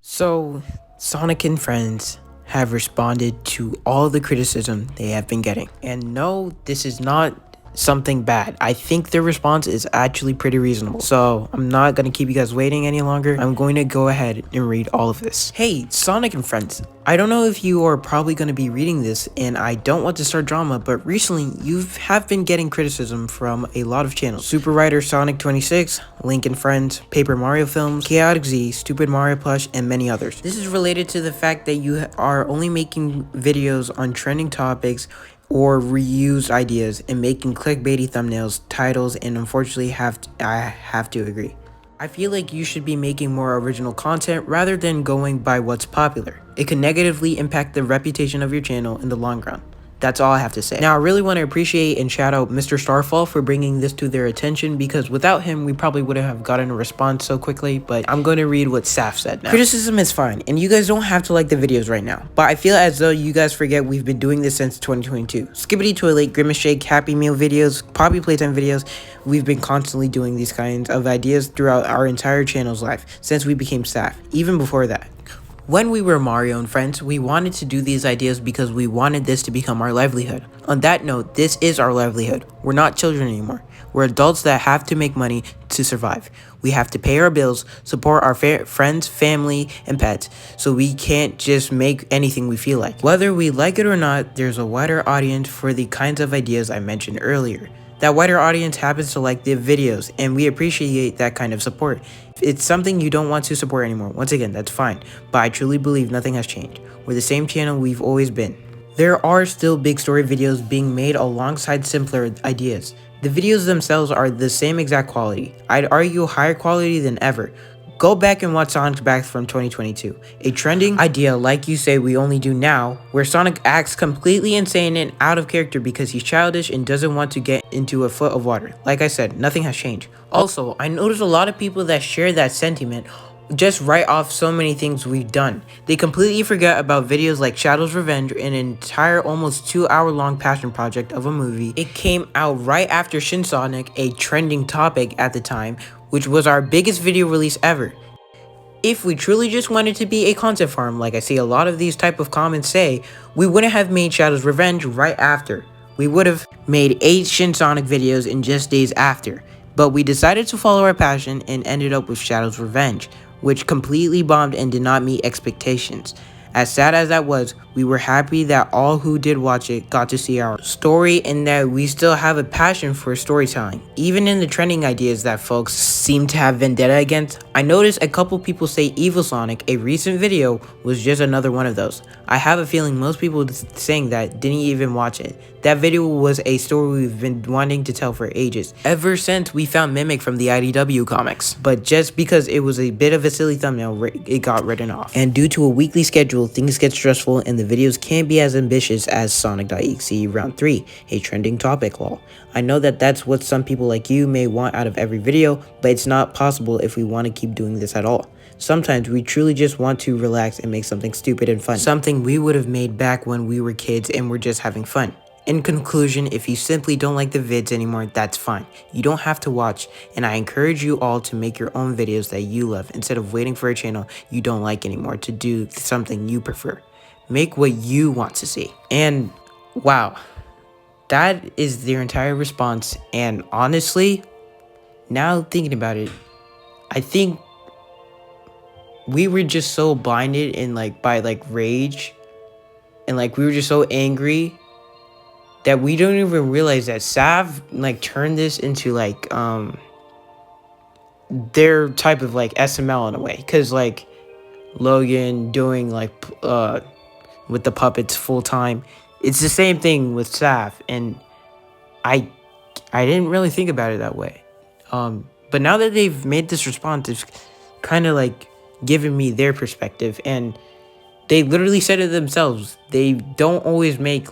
So, Sonic and friends have responded to all the criticism they have been getting. And no, this is not something bad. I think their response is actually pretty reasonable. So, I'm not going to keep you guys waiting any longer. I'm going to go ahead and read all of this. Hey, Sonic and friends. I don't know if you are probably going to be reading this, and I don't want to start drama, but recently you have been getting criticism from a lot of channels. Super Writer Sonic 26, Link and Friends, Paper Mario Films, Chaotic Z, Stupid Mario Plush, and many others. This is related to the fact that you are only making videos on trending topics or reused ideas and making clickbaity thumbnails, titles, and unfortunately I have to agree. I feel like you should be making more original content rather than going by what's popular. It can negatively impact the reputation of your channel in the long run. That's all I have to say. Now, I really want to appreciate and shout out Mr. Starfall for bringing this to their attention, because without him, we probably wouldn't have gotten a response so quickly, but I'm going to read what Saf said now. Criticism is fine, and you guys don't have to like the videos right now, but I feel as though you guys forget we've been doing this since 2022. Skibbity Toilet, Grimace Shake, Happy Meal videos, Poppy Playtime videos, we've been constantly doing these kinds of ideas throughout our entire channel's life, since we became Saf, even before that. When we were Mario and friends, we wanted to do these ideas because we wanted this to become our livelihood. On that note, this is our livelihood. We're not children anymore. We're adults that have to make money to survive. We have to pay our bills, support our friends, family, and pets, so we can't just make anything we feel like. Whether we like it or not, there's a wider audience for the kinds of ideas I mentioned earlier. That wider audience happens to like the videos, and we appreciate that kind of support. If it's something you don't want to support anymore, once again, that's fine, but I truly believe nothing has changed. We're the same channel we've always been. There are still big story videos being made alongside simpler ideas. The videos themselves are the same exact quality. I'd argue higher quality than ever. Go back and watch Sonic's Back from 2022, a trending idea like you say we only do now, where Sonic acts completely insane and out of character because he's childish and doesn't want to get into a foot of water. Like I said, nothing has changed. Also, I noticed a lot of people that share that sentiment just write off so many things we've done. They completely forget about videos like Shadow's Revenge, an entire almost 2-hour long passion project of a movie. It came out right after Shin Sonic, a trending topic at the time, which was our biggest video release ever. If we truly just wanted to be a content farm, like I see a lot of these type of comments say, we wouldn't have made Shadow's Revenge right after. We would have made 8 Shin Sonic videos in just days after. But we decided to follow our passion and ended up with Shadow's Revenge, which completely bombed and did not meet expectations. As sad as that was, we were happy that all who did watch it got to see our story and that we still have a passion for storytelling. Even in the trending ideas that folks seem to have vendetta against, I noticed a couple people say Evil Sonic, a recent video, was just another one of those. I have a feeling most people saying that didn't even watch it. That video was a story we've been wanting to tell for ages, ever since we found Mimic from the IDW comics. But just because it was a bit of a silly thumbnail, it got written off. And due to a weekly schedule, things get stressful and the videos can't be as ambitious as Sonic.exe Round 3, a trending topic lol. I know that that's what some people like you may want out of every video, but it's not possible if we want to keep doing this at all. Sometimes we truly just want to relax and make something stupid and fun. Something we would have made back when we were kids and were just having fun. In conclusion, if you simply don't like the vids anymore, that's fine. You don't have to watch, and I encourage you all to make your own videos that you love instead of waiting for a channel you don't like anymore to do something you prefer. Make what you want to see. And wow, that is their entire response. And honestly, now thinking about it, I think we were just so blinded and by rage, and we were just so angry that we don't even realize that Sav turned this into their type of SML in a way, because Logan doing with the puppets full time, it's the same thing with Sav, and I didn't really think about it that way, but now that they've made this response, it's kind of given me their perspective, and they literally said it themselves. They don't always make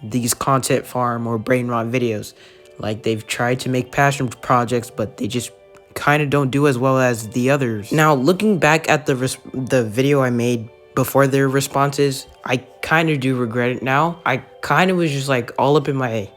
these content farm or brain rot videos. They've tried to make passion projects, but they just kind of don't do as well as the others. Now, looking back at the video I made before their responses, I kind of do regret it now. I kind of was just all up in my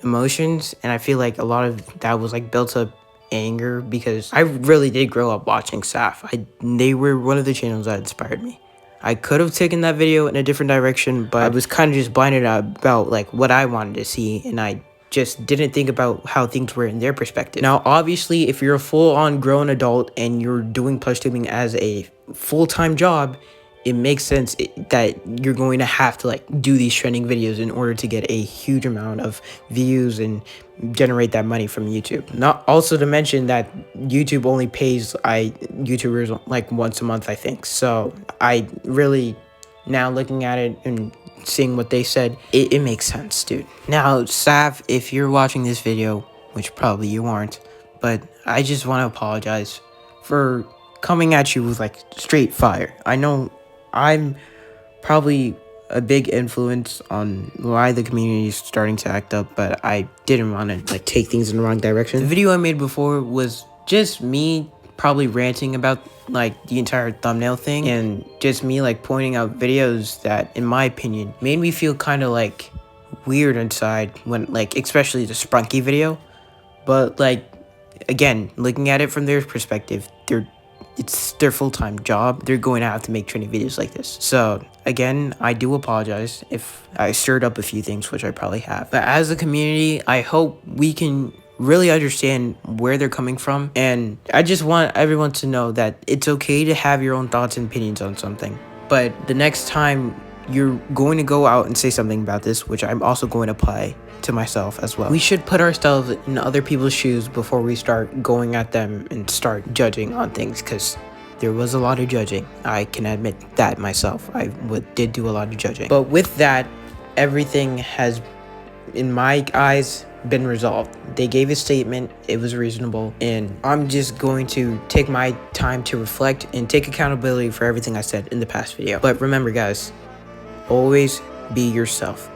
emotions, and I feel like a lot of that was built up anger because I really did grow up watching SAF. They were one of the channels that inspired me. I could have taken that video in a different direction, but I was kind of just blinded about like what I wanted to see, and I just didn't think about how things were in their perspective. Now, obviously, if you're a full-on grown adult and you're doing plush tubing as a full-time job, it makes sense that you're going to have to like do these trending videos in order to get a huge amount of views and generate that money from YouTube. Not also to mention that YouTube only pays YouTubers like once a month, I think. So I really, now looking at it and seeing what they said, it makes sense, dude. Now, Sav, if you're watching this video, which probably you aren't, but I just want to apologize for coming at you with like straight fire. I know I'm probably a big influence on why the community is starting to act up, but I didn't want to like take things in the wrong direction. The video I made before was just me probably ranting about like the entire thumbnail thing, and just me like pointing out videos that, in my opinion, made me feel kind of like weird inside, when like especially the Sprunky video. But like, again, looking at it from their perspective, it's their full-time job. They're going to have to make trending videos like this. So again, I do apologize if I stirred up a few things, which I probably have. But as a community, I hope we can really understand where they're coming from. And I just want everyone to know that it's okay to have your own thoughts and opinions on something. But the next time you're going to go out and say something about this, which I'm also going to apply to myself as well, we should put ourselves in other people's shoes before we start going at them and start judging on things, because there was a lot of judging. I can admit that myself. I did do a lot of judging. But with that, everything has, in my eyes, been resolved. They gave a statement, it was reasonable, and I'm just going to take my time to reflect and take accountability for everything I said in the past video. But remember, guys, always be yourself.